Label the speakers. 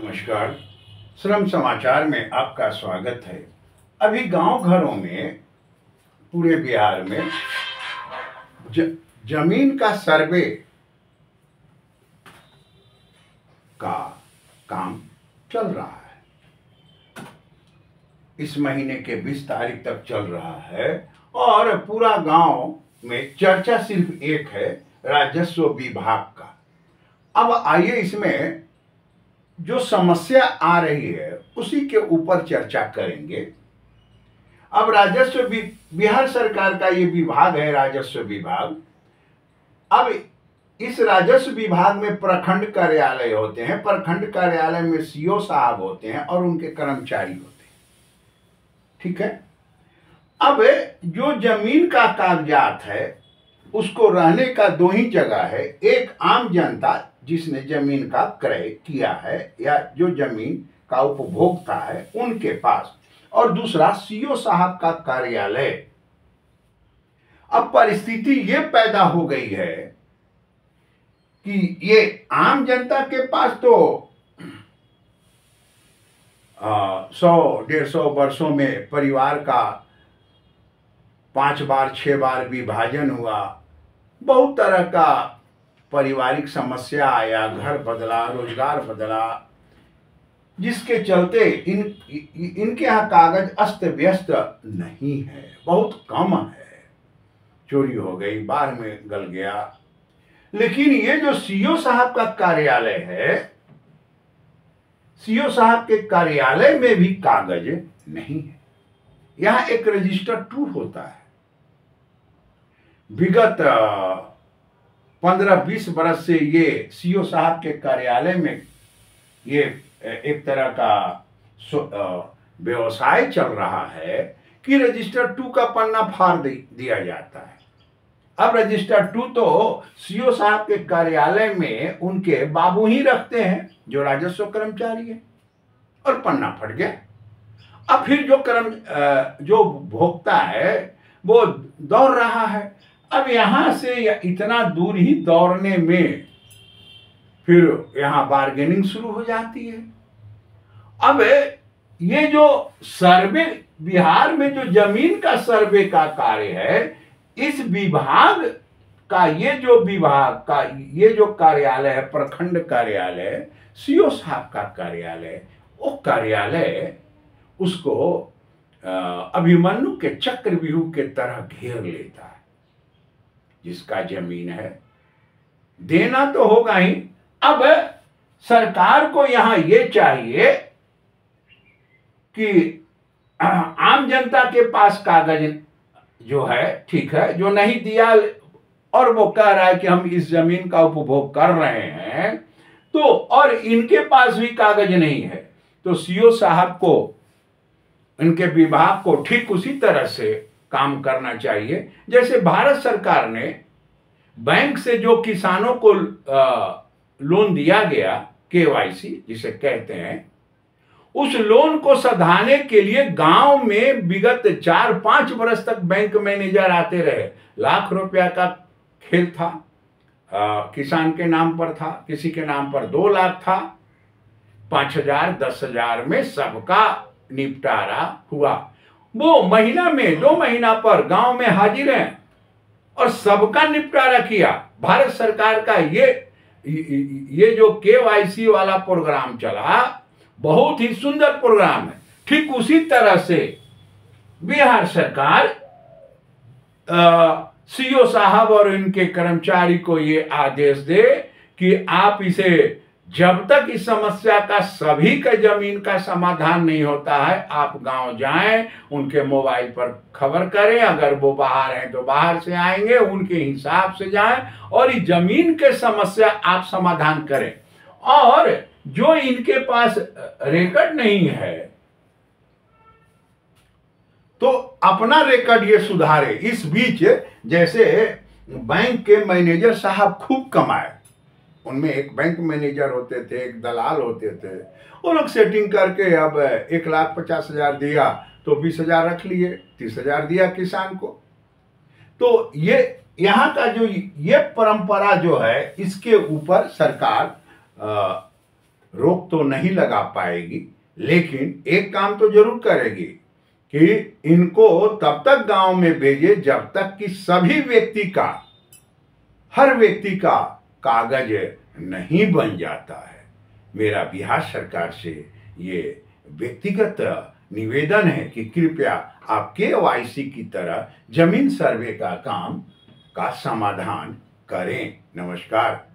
Speaker 1: नमस्कार। श्रम समाचार में आपका स्वागत है। अभी गांव घरों में पूरे बिहार में जमीन का सर्वे का काम चल रहा है। इस महीने के 20 तारीख तक चल रहा है और पूरा गांव में चर्चा सिर्फ एक है, राजस्व विभाग का। अब आइए इसमें जो समस्या आ रही है उसी के ऊपर चर्चा करेंगे। अब राजस्व बिहार सरकार का ये विभाग है, राजस्व विभाग। अब इस राजस्व विभाग में प्रखंड कार्यालय होते हैं, प्रखंड कार्यालय में सीओ साहब होते हैं और उनके कर्मचारी होते हैं। ठीक है। अब जो जमीन का कागजात है उसको रहने का दो ही जगह है, एक आम जनता जिसने जमीन का क्रय किया है या जो जमीन का उपभोक्ता है उनके पास, और दूसरा सीओ साहब का कार्यालय। अब परिस्थिति ये पैदा हो गई है कि ये आम जनता के पास तो 100-150 वर्षों में परिवार का 5 बार 6 बार विभाजन हुआ, बहुत तरह का पारिवारिक समस्या आया, घर बदला, रोजगार बदला, जिसके चलते इनके यहाँ कागज अस्त व्यस्त नहीं है, बहुत कम है। चोरी हो गई, बाढ़ में गल गया। लेकिन ये जो सीओ साहब का कार्यालय है, सीओ साहब के कार्यालय में भी कागज नहीं है। यहाँ एक रजिस्टर 2 होता है। विगत 15-20 बरस से ये सीओ साहब के कार्यालय में ये एक तरह का व्यवसाय चल रहा है कि रजिस्टर 2 का पन्ना फाड़ दिया जाता है। अब रजिस्टर 2 तो सीओ साहब के कार्यालय में उनके बाबू ही रखते हैं जो राजस्व कर्मचारी है, और पन्ना फट गया। अब फिर जो भोक्ता है वो दौड़ रहा है। अब यहां से इतना दूर ही दौड़ने में फिर यहां बार्गेनिंग शुरू हो जाती है। अब ये जो सर्वे, बिहार में जो जमीन का सर्वे का कार्य है, इस विभाग का ये जो कार्यालय है, प्रखंड कार्यालय, सीओ साहब का कार्यालय, वो कार्यालय उसको अभिमन्यु के चक्रव्यूह के तरह घेर लेता है। जिसका जमीन है देना तो होगा ही। अब सरकार को यहां ये चाहिए कि आम जनता के पास कागज जो है, ठीक है, जो नहीं दिया और वो कह रहा है कि हम इस जमीन का उपभोग कर रहे हैं, तो और इनके पास भी कागज नहीं है, तो सीओ साहब को, इनके विभाग को ठीक उसी तरह से काम करना चाहिए जैसे भारत सरकार ने बैंक से जो किसानों को लोन दिया गया, केवाईसी जिसे कहते हैं, उस लोन को सधाने के लिए गांव में विगत 4-5 वर्ष तक बैंक मैनेजर आते रहे। लाख रुपया का खेल था, किसान के नाम पर था, किसी के नाम पर 2 लाख था, 5,000 10,000 में सबका निपटारा हुआ। वो महीना में 2 महीना पर गांव में हाजिर हैं और सबका निपटारा किया। भारत सरकार का ये जो केवाईसी वाला प्रोग्राम चला, बहुत ही सुंदर प्रोग्राम है। ठीक उसी तरह से बिहार सरकार सीओ साहब और इनके कर्मचारी को ये आदेश दे कि आप इसे, जब तक इस समस्या का सभी का जमीन का समाधान नहीं होता है, आप गांव जाएं, उनके मोबाइल पर खबर करें, अगर वो बाहर हैं तो बाहर से आएंगे, उनके हिसाब से जाएं और इस जमीन के समस्या आप समाधान करें। और जो इनके पास रिकॉर्ड नहीं है तो अपना रिकॉर्ड ये सुधारे। इस बीच जैसे बैंक के मैनेजर साहब खूब कमाए, उनमें एक बैंक मैनेजर होते थे, एक दलाल होते थे, वो लोग सेटिंग करके अब 1,50,000 दिया तो 20,000 रख लिए, 30,000 दिया किसान को। तो ये यहाँ का जो ये परंपरा जो है, इसके ऊपर सरकार रोक तो नहीं लगा पाएगी, लेकिन एक काम तो जरूर करेगी कि इनको तब तक गांव में भेजे जब तक कि हर व्यक्ति का कागज नहीं बन जाता है। मेरा बिहार सरकार से ये व्यक्तिगत निवेदन है कि कृपया आप KYC की तरह जमीन सर्वे का काम का समाधान करें। नमस्कार।